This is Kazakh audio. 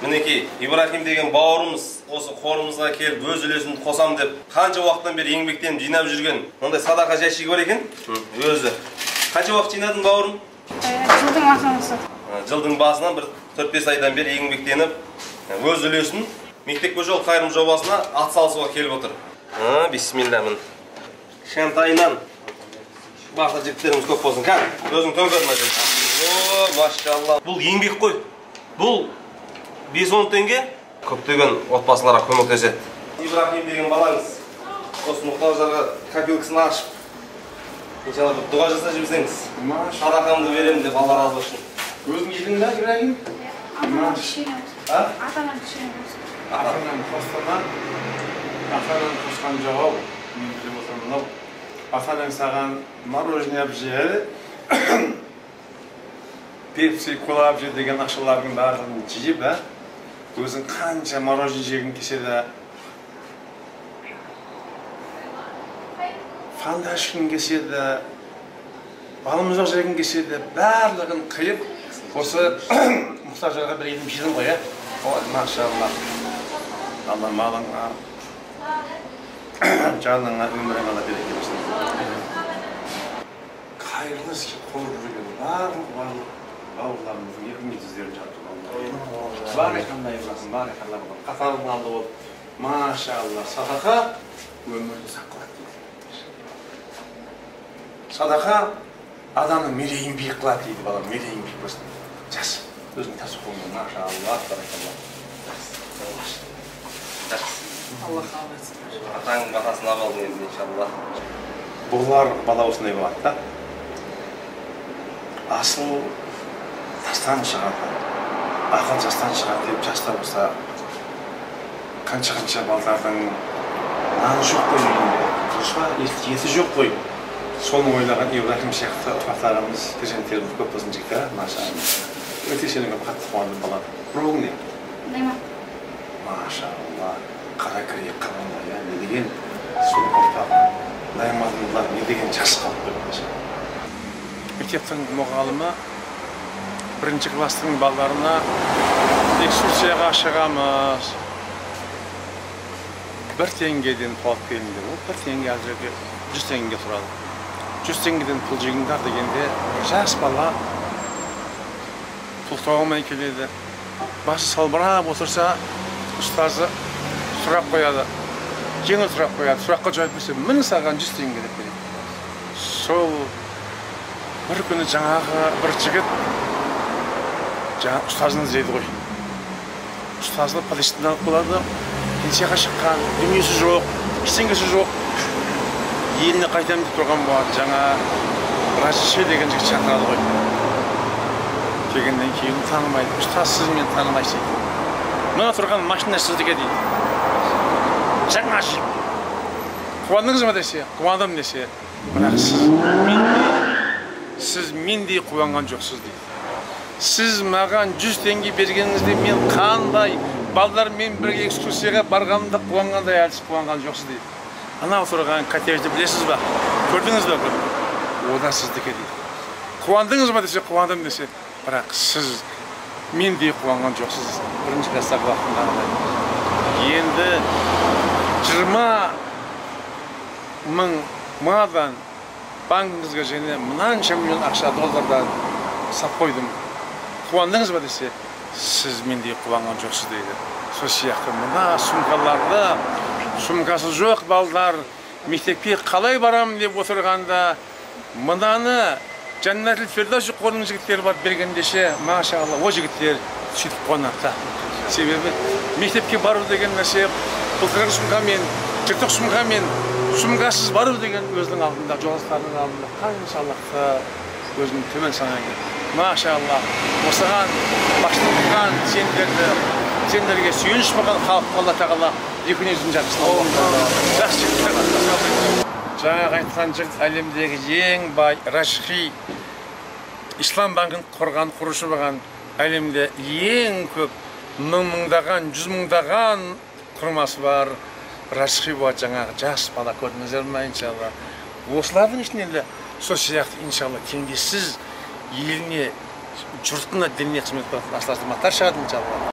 Мінекей, Ибрахим деген бауырымыз осы қорымызға келіп өз үлесімді қосам деп қанша уақыттан бері еңбектеніп жинап жүрген мындай садақа жәшігі бар екен. Өзі. Қанша уақыт жинадың бауырым? Жылдың басынан. Жылдың басынан бір 4-5 айдан бері еңбектеніп өз үлесін мектепке жол қайырым жобасына атсалысуға келіп отыр. Бисмилля мін. Кішкентайынан бақсы жігіттеріміз көп болсын. Кән, өзің төңкердің мәжен. О, машалла. Бұл еңбек қой. Бұл 5-10 теңге көптеген отбасыларға көмектеседі. Ибрахим деген балаңыз осы мұқтаждарға копилкасын ашып, иншалла бір дұға жасап жіберсеңіз, садақамды беремін деп Алла разы болсын. Өзің елің бе, Ибрахим? Атаман кішкене болсын. Атаман кішкене болсын. Атаман қосқан, атаман қосқан жоқ ау. Мен біліп отырмын ау. Атаман саған мороженое алып жеді, пепси, кола алып жеді деген ақшалардың барлығын жиып, өзің қанша мороженое жегің келсе, фанда ішкің келсе, балымызақ жегің келсе, барлығын қиып, осы мұқтаждарға бір елім жедім ғой, Ой, машалла. Алла малыңа, жаныңа, өміріңе береке берсін. Қайырлы іске қол жүрген барлық бауырларымыздың еркін жүздерін жатыр. Барекалла Ибрахим, барекалла болған. Қатарың алды ол. Машалла, садақа өмірді сақылады. Садақа адамның мерейін биік қылады дейді балам, мерейін биік болсын. Жас, өзің тасы қолыңды, машалла, барекалла. Алла қабыл етсін. Атаңның батасын алып енді иншалла. Бұлар бала осындай болады да. Асыл тастан шығады, ақыл жастан шығады деп жастар болса, қанша балдардың наны жоқ қой үйінде, дұрыс па, еті жоқ қой. Соны ойлаған Ибрахим сияқты ұрпақтарымыз, перзенттеріміз көп болсын жігіттер, машалла. Өте сенің қатты қуандым балам. Бұрығың не? Найман. Машалла, қара кірек қабанға, не деген сол ұрпақ, Наймандылар не деген жас қалып қойған. Мектептің мұғалімі бірінші кластың балаларына экскурсияға шығамыз. 1 теңгеден алып келіңдер. Ол 1 теңге әзірге 100 теңге тұрады. 100 теңгеден пұл жегіңдер дегенде жас бала пұл тауылмай келеді. Басы салбырап отырса, ұстазы сұрақ қояды. Жеңіл сұрақ қояды. Сұраққа жауап берсе, міне саған 100 теңге деп береді. Сол бір күні жаңағы бір жігіт ұстазын іздейді ғой. Ұстазы подъезден алып болады, пенсияға шыққан, дүниесі жоқ, ештеңесі жоқ. Еліне қайтамын деп тұрған болады, жаңа Рашид деген жігіт шақырады ғой. Дегеннен кейін танымайды, ұстаз сіз мені танымайсыз дейді. Мына тұрған машина сіздікі дейді. Жаңа жігіт. Қуандыңыз ма десе, қуандым десе, бірақ сіз мендей қуанған жоқсыз дейді. Сіз маған 100 теңге бергеніңізде мен қандай балдармен бірге экскурсияға барғанымда қуанғандай әлсіз қуанған жоқсыз дейді. Анау тұрған коттеджді білесіз ба? Көрдіңіз бе? О да сіздікі дейді. Қуандыңыз ба десе, қуандым десе, бірақ сіз мендей қуанған жоқсыз. Бірінші класстағы уақытында. Енді 20 мың мадан банкіңізге және мынанша миллион ақша доллардан сап қойдым. Қуандыңыз ба десе, сіз мендей қуанған жоқсыз дейді. Сол сияқты мына сумкаларды, сумкасы жоқ балдар мектепке қалай барамын деп отырғанда, мынаны Жаннатул Фирдауси қорының жігіттері бар бергендеше, машалла, о жігіттер сөйтіп қуанады. Себебі мектепке бару деген нәрсе былтырғы сумкамен, жыртық сумкамен, сумкасыз бару деген өзінің алдында, жолдастарының алдында қаншалықты өзін төмен санайды. Машалла, осыған басшылық қылған сендерге сүйеніш болған халыққа Алла тағала екі дүниесін жақсылық. Жаңағы айтқан жігіт әлемдегі ең бай Рашид, Ислам банкін құрған, құрушы болған, әлемде ең көп мыңдаған, 100 мыңдаған құрмасы бар Рашид болады. Жаңағы жас бала көрдіңіздер ме, иншалла. Осылардың ішінен де сол сияқты иншалла теңдессіз еліне, жұртына, дініне қызмет қылатын асыл азаматтар шығады иншалла.